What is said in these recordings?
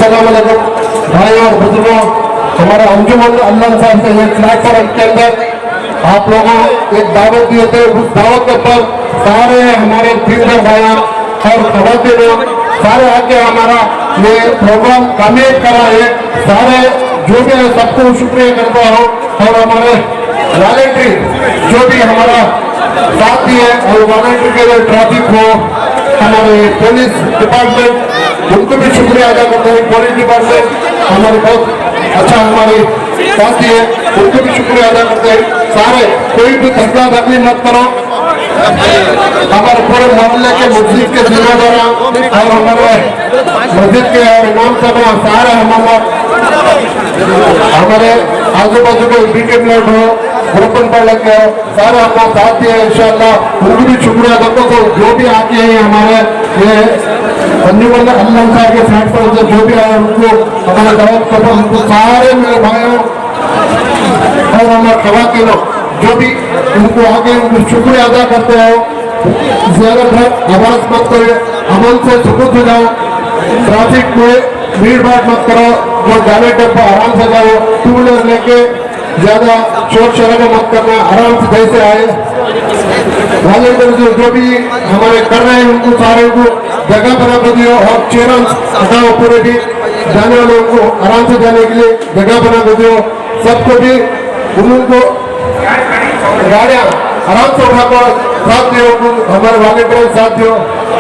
अस्सलाम वालेकुम भाई और बुजुर्गों, हमारा अंजुमन अल्लाह साहब से एक प्लेटफॉर्म के अंदर आप लोगों एक दावत दिए थे। उस दावत के ऊपर सारे हमारे दीनदार भाइयों और खवातीन सारे आके हमारा ये प्रोग्राम कामयाब करा है। सारे जो भी है सबको शुक्रिया करता हूँ और हमारे वॉलंटरी जो भी हमारा साथ दिए और वॉलंटरी के लिए ट्रैफिक हो, हमारे पुलिस डिपार्टमेंट उनको भी शुक्रिया अदा करते हैं। पुलिस डिपार्टमेंट हमारे बहुत अच्छा हमारे साथी है, उनको भी शुक्रिया अदा करते हैं। सारे कोई भी धक्का धक्की मत करो। हमारे पूरे मोहल्ले के मस्जिद के जिम्मेदार और हमारे मस्जिद के और इमाम साहब सारे हमारे आजू बाजू के बीके प्लेट हो ग्रुपन पर लगे हो सारे अपना साथ दिए इंशाल्लाह उनको भी शुक्रिया करता हूँ। तो जो भी आके हैं हमारे ये अंजुमन अल्लाह साहब के साथ पर जो भी आए उनको हमारे दावत करता हूँ। उनको सारे मेरे भाइयों और हमारे खवातीनों जो भी उनको आगे उनको शुक्रिया अदा करते हो। ज्यादा आवाज मत करो, अमन से सुकून हो जाओ, ट्रैफिक में भीड़ भाड़ मत करो, जो जाने टेम्पो आराम से जाओ, टू व्हीलर लेके ज्यादा शोर शराबा मत करना, आराम से जैसे आए। वॉलंटियर जो भी हमारे कर रहे हैं उनको सारे को जगह बना दियो और चेयर हटाओ, पूरे भी जाने वाले उनको आराम से जाने के लिए जगह बना दियो। सबको भी उनको गाड़ियाँ आराम से उठाकर साथ दियो, हमारे वॉलंटियर साथ दियो।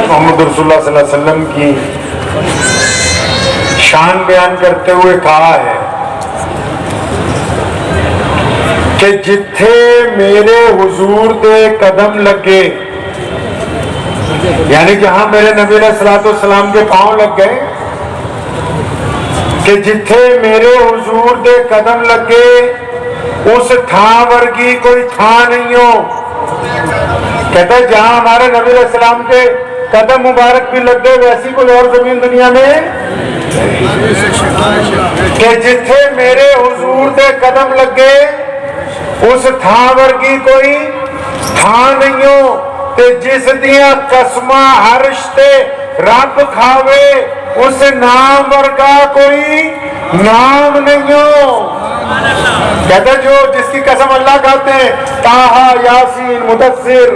मोहम्मद रसूलुल्लाह सल्लल्लाहु अलैहि वसल्लम की शान बयान करते हुए कहा है कि जिथे मेरे हुजूर दे कदम लगे, यानी जहां मेरे नबी अलैहिस्सलाम के पांव लग गए, कि जिथे मेरे हुजूर दे कदम लगे उस थां वर्गी कोई थां नहीं हो। कहते जहां हमारे नबी अलैहिस्सलाम के कदम मुबारक भी लग गए वैसी कोई और जमीन दुनिया में कि जिथे मेरे हुजूर दे कदम लगे उस थां वर्गी कोई थां नहीं हो। ते जिस दियां कसमां हर्ष ते रब खावे उस नाम वर्गा कोई नाम नहीं हो। कहते जो जिसकी कसम अल्लाह खाते हैं, ताहा यासीन मुदस्सिर,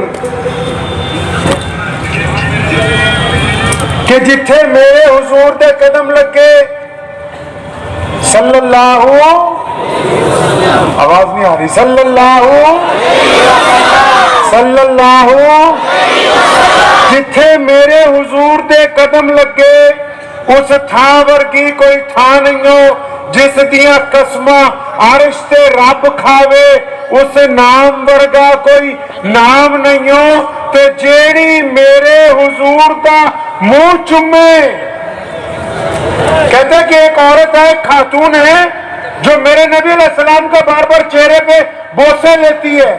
कि जिथे मेरे हुजूर दे कदम लगे सल्लल्लाहु, आवाज नहीं आ रही, सल्लल्लाहु जिथे मेरे हुजूर दे कदम लगे उस थां वर्गी कोई थां नहीं हो। जिस दियां कसमां अर्श ते रब खावे उस नाम वर्गा कोई नाम नहीं हो। ते जेड़ी मेरे हुजूर दा मुंह चुमे, कहते कि एक औरत है, एक खातून है जो मेरे नबी अलैहिस्सलाम का बार बार चेहरे पे बोसे लेती है,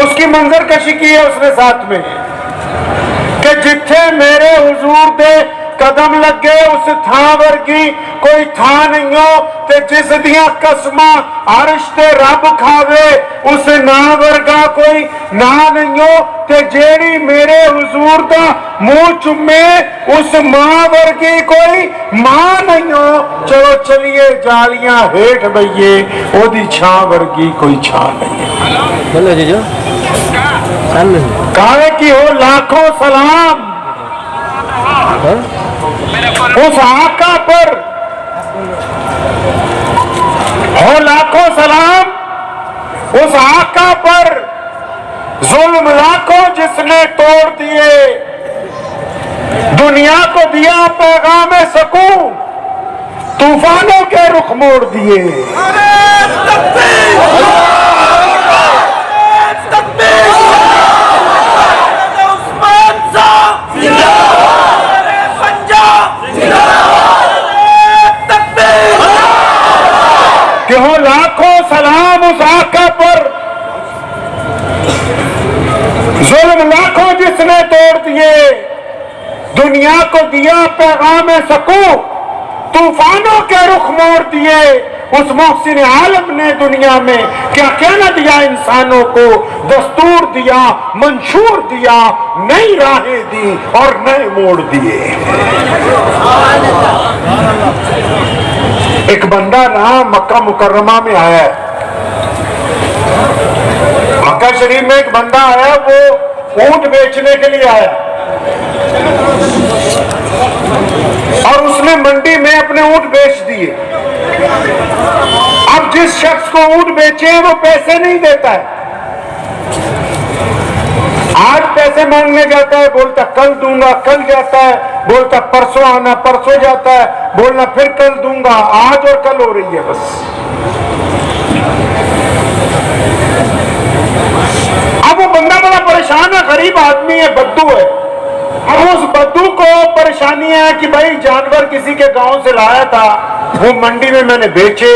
उसकी मंजर कशी की है उसने साथ में कि जिथे मेरे हुजूर दे कदम लगे उस थां वर्गी कोई थां नहीं हो। ते जिस दियां कसमां अर्श ते रब खावे उस नां वर्गा कोई नां नहीं हो। ते जेड़ी मेरे हुजूर दा मुंह चुमे उस मां वर्गी कोई मां नहीं हो। चलो चलिए जालियां हेठ बइये, ओदी छां वर्गी कोई छां नहीं है। बोलो जीजो, काहे की हो लाखों सलाम उस आका पर, हो लाखों सलाम उस आका पर, जुल्म लाखों जिसने तोड़ दिए, दुनिया को दिया पैगाम सकूं, तूफानों के रुख मोड़ दिए। कि हो लाखों सलाम उस आका पर, जुल्म लाखों जिसने तोड़ दिए, दुनिया को दिया पैगाम सकूं, तूफानों के रुख मोड़ दिए। उस मोहसिन आलम ने दुनिया में क्या क्या न दिया इंसानों को, दस्तूर दिया, मंशूर दिया, नई राहें दी और नए मोड़ दिए। बंदा ना मक्का मुकर्रमा में आया है, मक्का शरीफ में एक बंदा आया, वो ऊंट बेचने के लिए आया और उसने मंडी में अपने ऊंट बेच दिए। अब जिस शख्स को ऊंट बेचे हैं वो पैसे नहीं देता है, आज पैसे मांगने जाता है, बोलता कल दूंगा, कल जाता है, बोलता परसों आना, परसों जाता है, बोलना फिर कल दूंगा, आज और कल हो रही है बस। अब वो बंदा बड़ा परेशान है, गरीब आदमी है, बद्दू है। अब उस बद्दू को परेशानी है कि भाई जानवर किसी के गांव से लाया था, वो मंडी में मैंने बेचे,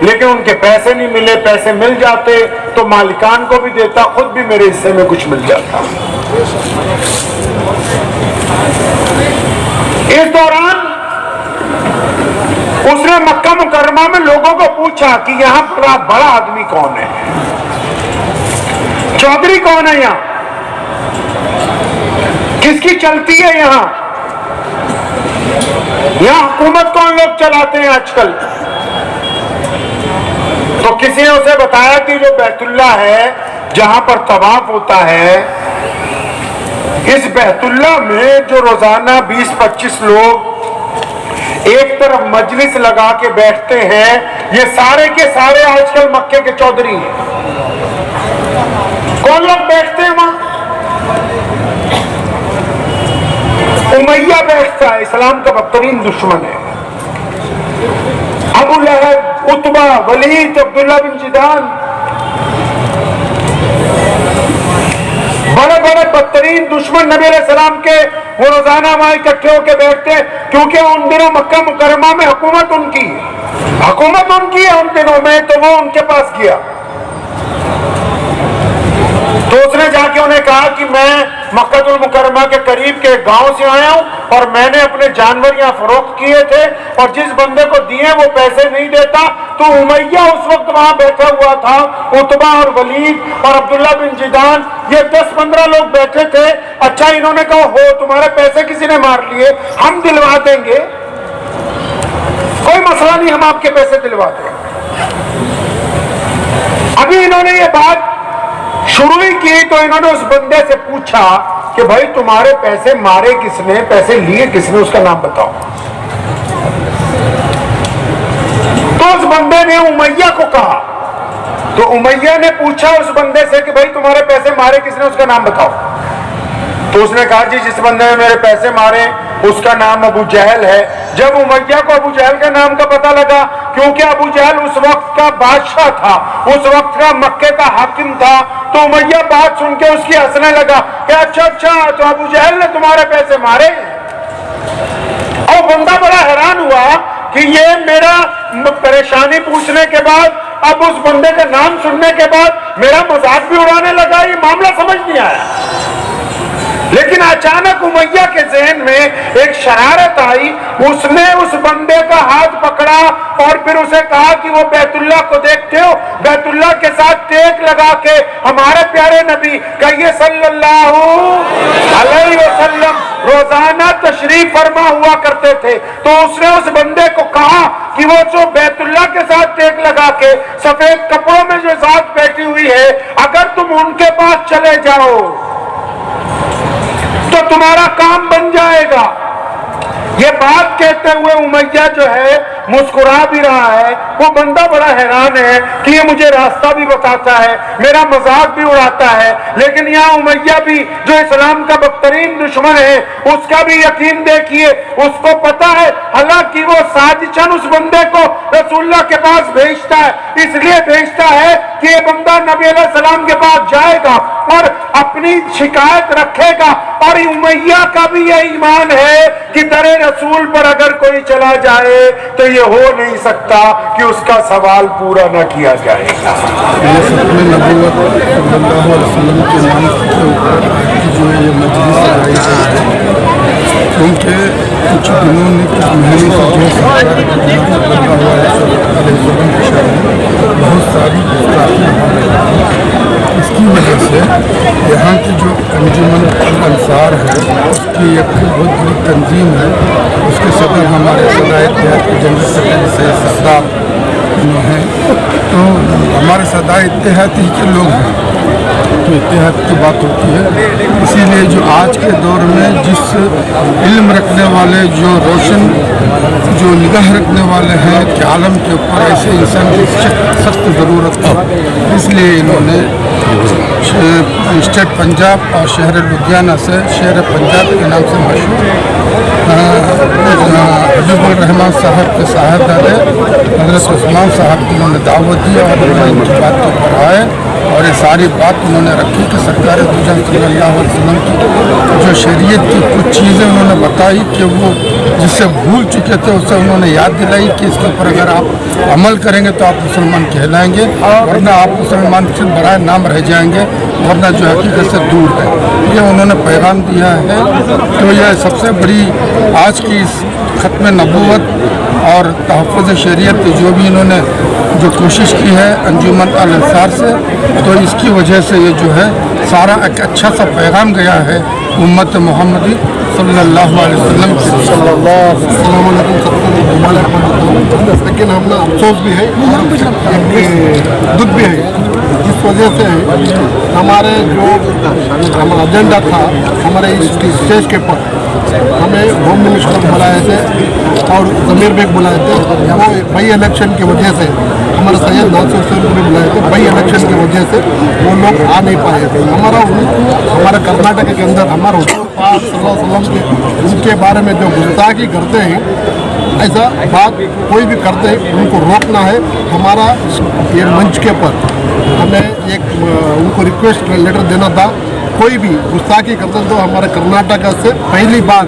लेकिन उनके पैसे नहीं मिले, पैसे मिल जाते तो मालिकान को भी देता, खुद भी मेरे हिस्से में कुछ मिल जाता। इस दौरान उसने मक्का मुकर्रमा में लोगों को पूछा कि यहां बड़ा आदमी कौन है, चौधरी कौन है, यहां किसकी चलती है, यहां हुकूमत कौन लोग चलाते हैं आजकल। तो किसी ने उसे बताया कि जो बैतुल्ला है, जहां पर तवाफ होता है, इस बैतुल्ला में जो रोजाना 20-25 लोग एक तरफ मजलिस लगा के बैठते हैं, ये सारे के सारे आजकल मक्के के चौधरी हैं। कौन लोग बैठते हैं वहां? उमैया बैठता है, इस्लाम का बदतरीन दुश्मन है। अबू लहब, उतबा, वलीद, अब्दुल्ला बिन जिदान, बड़े बड़े बदतरीन दुश्मन नबी अलैहिस्सलाम के, वो रोजाना वहां इकट्ठे होकर बैठते हैं, क्योंकि उन दिनों मक्का मुकर्रमा में हुकूमत उनकी है उन दिनों में। तो वो उनके पास गया, तो उसने जाके उन्हें कहा कि मैं मक्कातुल मुकर्रमा के करीब के गांव से आया हूं और मैंने अपने जानवर यहां फरोख्त किए थे, और जिस बंदे को दिए वो पैसे नहीं देता। तो उमैया उस वक्त वहां बैठा हुआ था, उतबा और वलीद और अब्दुल्ला बिन जिदान, ये 10-15 लोग बैठे थे। अच्छा, इन्होंने कहा हो तुम्हारे पैसे किसी ने मार लिए, हम दिलवा देंगे, कोई मसला नहीं, हम आपके पैसे दिलवा देंगे। अभी इन्होंने ये बात शुरू ही की तो इन्होंने उस बंदे से पूछा कि भाई तुम्हारे पैसे मारे किसने, पैसे लिए किसने, उसका नाम बताओ। तो उस बंदे ने उमैया को कहा, तो उमैया ने पूछा उस बंदे से कि भाई तुम्हारे पैसे मारे किसने, उसका नाम बताओ। तो उसने कहा जी जिस बंदे ने मेरे पैसे मारे उसका नाम अबू जहल है। जब उमैया को अबू जहल के नाम का पता लगा, क्योंकि अबू जहल उस वक्त का बादशाह था, उस वक्त का मक्के का हाकिम था, तो उमैया बात सुन के उसकी हंसने लगा कि अच्छा तो अबू जहल ने तुम्हारे पैसे मारे। और बंदा बड़ा हैरान हुआ कि ये मेरा परेशानी पूछने के बाद, अब उस बंदे का नाम सुनने के बाद मेरा मजाक भी उड़ाने लगा, ये मामला समझ नहीं आया। लेकिन अचानक उमैया के ज़हन में एक शरारत आई, उसने उस बंदे का हाथ पकड़ा और फिर उसे कहा कि वो बैतुल्ला को देखते हो, बैतुल्ला के साथ टेक लगा के हमारे प्यारे नबी कहिए सल्लल्लाहु अलैहि वसल्लम रोजाना तशरीफ फरमा हुआ करते थे। तो उसने उस बंदे को कहा कि वो जो बैतुल्ला के साथ टेक लगा के सफेद कपड़ों में जो साथ बैठी हुई है, अगर तुम उनके पास चले जाओ तो तुम्हारा काम बन जाएगा। ये बात कहते हुए उमैया जो है मुस्कुरा भी रहा है। वो बंदा बड़ा हैरान है कि ये मुझे रास्ता भी बताता है, मेरा मजाक भी उड़ाता है, लेकिन यहाँ उमैया भी जो इस्लाम का बदतरीन दुश्मन है, उसका भी यकीन देखिए, उसको पता है हालांकि वो साजिशन उस बंदे को रसूलुल्लाह के पास भेजता है, इसलिए भेजता है कि ये बंदा नबी अलैहिस्सलाम के पास जाएगा और अपनी शिकायत रखेगा। और उमैया का भी ये ईमान है कि दरे रसूल पर अगर कोई चला जाए तो ये हो नहीं सकता कि उसका सवाल पूरा न किया जाएगा। ये सत्य नबूवत सल्लल्लाहु अलैहि वसल्लम के नाम के ऊपर जो ये मजलिस लगाई गई है, क्योंकि कुछ दिनों में कुछ महीनों से जो सरकार बहुत सारी गुस्ताखियाँ हो रही हैं, इसकी वजह से यहाँ की जो अंजुमन अंसार है उसकी एक बहुत बड़ी तंजीम है, उसके सदर हमारे सदायत के जनरल सेक्रेटरी सैयद सरदार हमारे सदा इत्तेहादी के लोग हैं, तो इत्तेहाद की बात होती है। इसीलिए जो आज के दौर में जिस इल्म रखने वाले, जो रोशन, जो निगाह रखने वाले हैं कि आलम के ऊपर ऐसे इंसान की सख्त ज़रूरत है, इसलिए इन्होंने स्टेट पंजाब और शहर लुधियाना से शहर पंजाब के नाम से मशहूर हबीबुर रहमान साहब के साहबजादे हज़रत उस्मान साहब की उन्होंने दावत दी और उन्होंने इनकी बात को पढ़ाए और ये सारी बात उन्होंने रखी कि सरकार दो सल्लल्लाहु अलैहि वसल्लम की जो शरीयत की कुछ चीज़ें उन्होंने बताई कि वो जिससे भूल चुके थे उससे उन्होंने याद दिलाई कि इसके ऊपर अगर आप अमल करेंगे तो आप मुसलमान कहलाएंगे, वरना आप मुसलमान से बराए नाम रह जाएंगे, वरना जो हकीकत से दूर है। ये उन्होंने पैगाम दिया है। तो यह सबसे बड़ी आज की इस ख़त्म नबूवत और तहफ़्फ़ुज़ शरीयत जो भी इन्होंने जो कोशिश की है अंजुमन अल अंसार से, तो इसकी वजह से ये जो है सारा एक अच्छा सा पैगाम गया है उम्मत मोहम्मदी सल्लल्लाहु अलैहि वसल्लम के। लेकिन हम ना अफसोस भी है और दुख भी है, इस वजह से हमारे जो हमारा एजेंडा था हमारे इस स्टेज के पर हमें होम मिनिस्टर बुलाए थे और ज़मीर बेग बुलाए थे। वो बाई इलेक्शन की वजह से हमारे सैयद नासिर हुसैन को भी बुलाए थे, बाई इलेक्शन की वजह से वो लोग आ नहीं पाए थे। हमारा कर्नाटक के अंदर हमारा हुजूर पाक सल्लल्लाहु अलैहि वसल्लम के उनके बारे में जो गुस्ताखी करते हैं, ऐसा बात कोई भी करते हैं उनको रोकना है। हमारा ये मंच के पर हमें एक उनको रिक्वेस्ट लेटर देना था, कोई भी गुस्ताखी करते तो हमारे कर्नाटक से पहली बार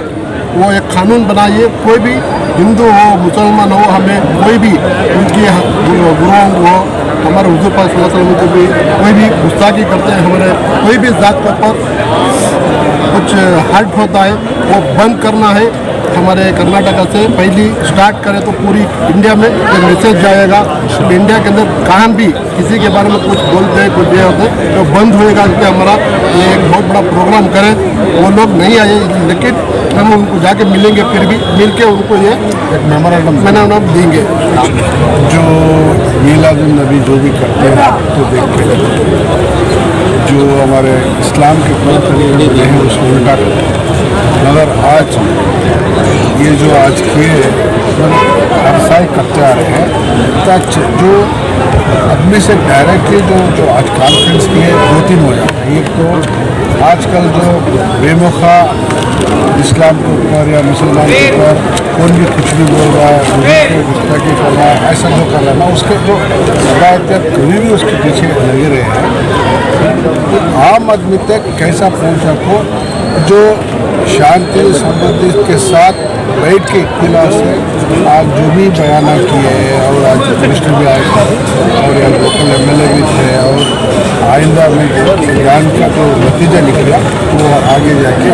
वो एक कानून बनाइए, कोई भी हिंदू हो मुसलमान हो, हमें कोई भी उनकी गुरुओं को हमारे हुजूर पाक सल्लल्लाहु अलैहि वसल्लम को भी कोई भी गुस्ताखी करते हैं, हमारे कोई भी जात के ऊपर कुछ हर्ट होता है वो बंद करना है। हमारे कर्नाटक से पहली स्टार्ट करें तो पूरी इंडिया में ये मैसेज जाएगा। इंडिया के अंदर कहाँ भी किसी के बारे में कुछ बोलते हैं, कुछ ये होते हैं तो बंद होएगा। इसलिए हमारा ये एक बहुत बड़ा प्रोग्राम करें। वो लोग नहीं आए लेकिन हम उनको जाके मिलेंगे, फिर भी मिल के उनको ये एक मेमोरेंडम देंगे। जो मीलादुन नबी जो भी करते हैं आप तो देखते हैं, जो हमारे इस्लाम के तौर तरीके हैं उसको उल्टा करते हैं। मगर आज ये जो आज किए हर करते आ रहे हैं, जो आदमी से डायरेक्टली जो आज कॉन्फ्रेंस किए 2-3 हो जाते हैं। एक तो आजकल जो बेमुखा इस्लाम के ऊपर या मुसलमान के ऊपर कौन भी कुछ भी बोल रहा है, उसको गुस्ताखी कर रहा है, ऐसा जो कर रहा है, उसके जो रवायत कभी भी उसके पीछे लगे रहे हैं। आम आदमी तक कैसा पहुँचा को जो शांति संबंधित के साथ बैठ के इख्तिलाफ से आज जो भी बयान किए और आज मिनिस्टर भी आए थे और यहाँ लोकल MLA भी थे और आइंदा में ज्ञान का जो नतीजा निकला वो आगे जाके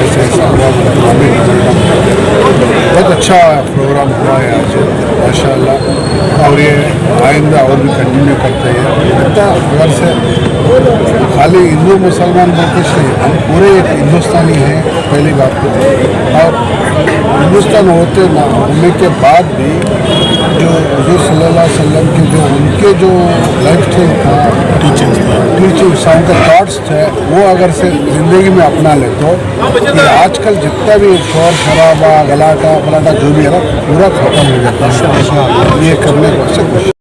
ऐसे बहुत अच्छा प्रोग्राम हुआ है आज माशाल्लाह। और ये आइंदा और भी कंटिन्यू करते हैं। अगर से खाली हिंदू मुसलमान बोलते नहीं, हम पूरे एक हिंदुस्तानी हैं पहली बात तो। और हिंदुस्तान होने के बाद भी जो हुजूर सल्लल्लाहु अलैहि वसल्लम के जो उनके जो लाइफ स्टाइल था, टीचिंग्स उनके थॉट्स थे, वो अगर से ज़िंदगी में अपना ले तो ये आजकल जितना भी शोर शराबा गलाटा फलाटा जो भी है ना पूरा ख़त्म हो जाता है। ये करने को